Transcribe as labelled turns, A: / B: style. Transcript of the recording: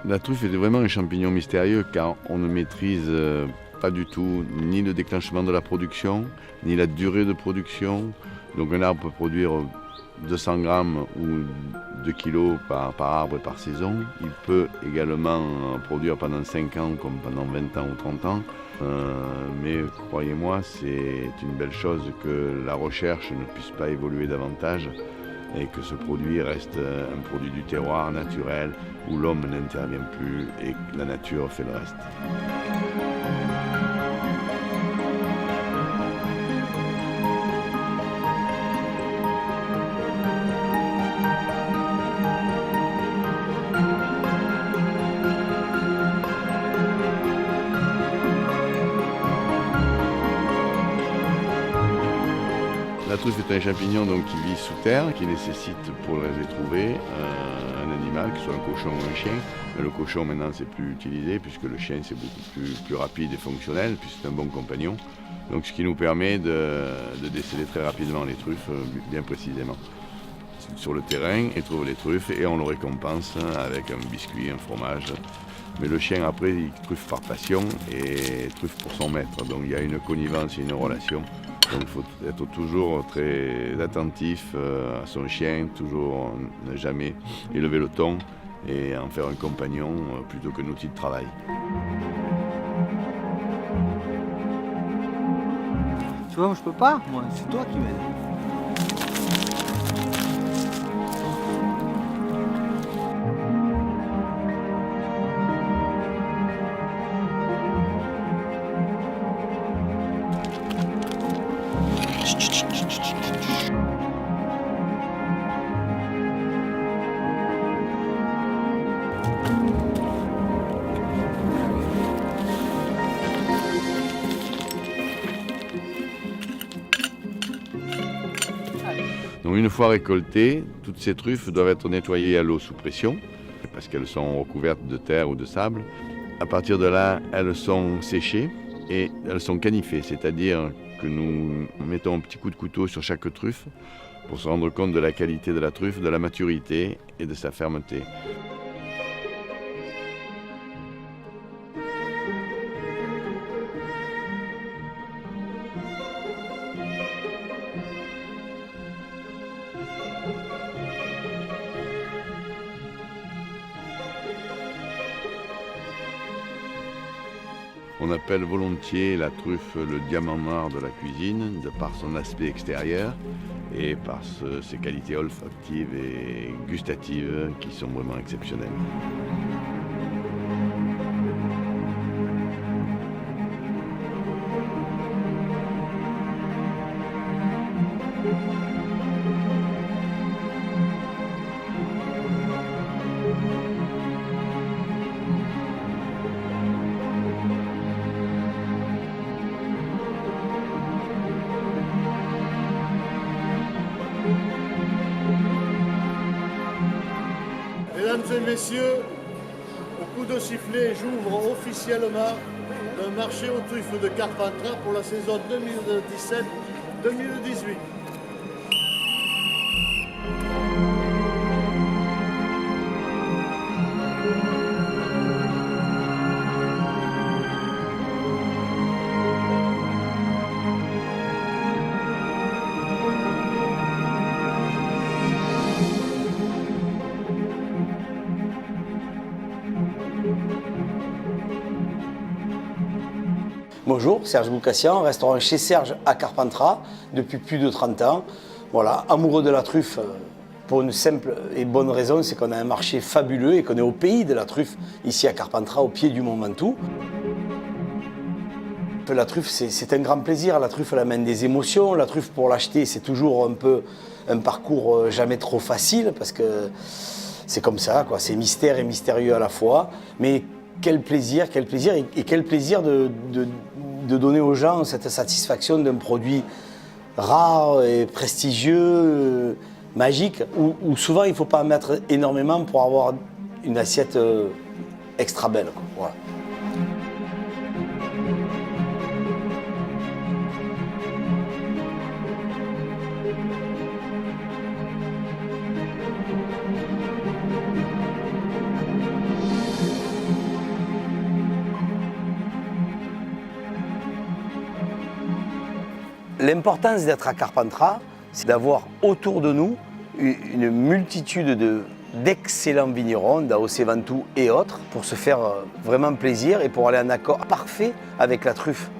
A: La truffe est vraiment un champignon mystérieux car on ne maîtrise pas du tout ni le déclenchement de la production, ni la durée de production. Donc un arbre peut produire 200 grammes ou 2 kilos par arbre et par saison. Il peut également produire pendant 5 ans comme pendant 20 ans ou 30 ans. Mais croyez-moi, c'est une belle chose que la recherche ne puisse pas évoluer davantage et que ce produit reste un produit du terroir naturel où l'homme n'intervient plus et que la nature fait le reste. La truffe est un champignon donc, qui vit sous terre, qui nécessite pour les trouver un animal, que ce soit un cochon ou un chien. Mais le cochon maintenant c'est plus utilisé puisque le chien c'est beaucoup plus rapide et fonctionnel, puis c'est un bon compagnon. Donc ce qui nous permet de déceler très rapidement les truffes bien précisément. Sur le terrain, il trouve les truffes et on le récompense avec un biscuit, un fromage. Mais le chien après il truffe par passion et truffe pour son maître. Donc il y a une connivence et une relation. Donc il faut être toujours très attentif à son chien, toujours ne jamais élever le ton et en faire un compagnon plutôt qu'un outil de travail.
B: Tu vois, moi je peux pas, moi, c'est toi qui m'aides.
A: Donc une fois récoltées, toutes ces truffes doivent être nettoyées à l'eau sous pression parce qu'elles sont recouvertes de terre ou de sable. À partir de là, elles sont séchées et elles sont canifées, c'est-à-dire que nous mettons un petit coup de couteau sur chaque truffe pour se rendre compte de la qualité de la truffe, de la maturité et de sa fermeté. On appelle volontiers la truffe le diamant noir de la cuisine, de par son aspect extérieur et par ses qualités olfactives et gustatives qui sont vraiment exceptionnelles.
C: Mesdames et messieurs, au coup de sifflet, j'ouvre officiellement le marché aux truffes de Carpentras pour la saison 2017-2018.
B: Bonjour, Serge Boucassian, restaurant chez Serge à Carpentras depuis plus de 30 ans. Voilà, amoureux de la truffe pour une simple et bonne raison, c'est qu'on a un marché fabuleux et qu'on est au pays de la truffe ici à Carpentras, au pied du Mont Ventoux. La truffe, c'est un grand plaisir. La truffe, elle amène des émotions. La truffe, pour l'acheter, c'est toujours un peu un parcours jamais trop facile parce que c'est comme ça, quoi. C'est mystère et mystérieux à la fois. Mais quel plaisir et quel plaisir de donner aux gens cette satisfaction d'un produit rare et prestigieux, magique, où souvent il ne faut pas en mettre énormément pour avoir une assiette extra belle, quoi. Voilà. L'importance d'être à Carpentras, c'est d'avoir autour de nous une multitude d'excellents vignerons, d'AOC Ventoux et autres, pour se faire vraiment plaisir et pour aller en accord parfait avec la truffe.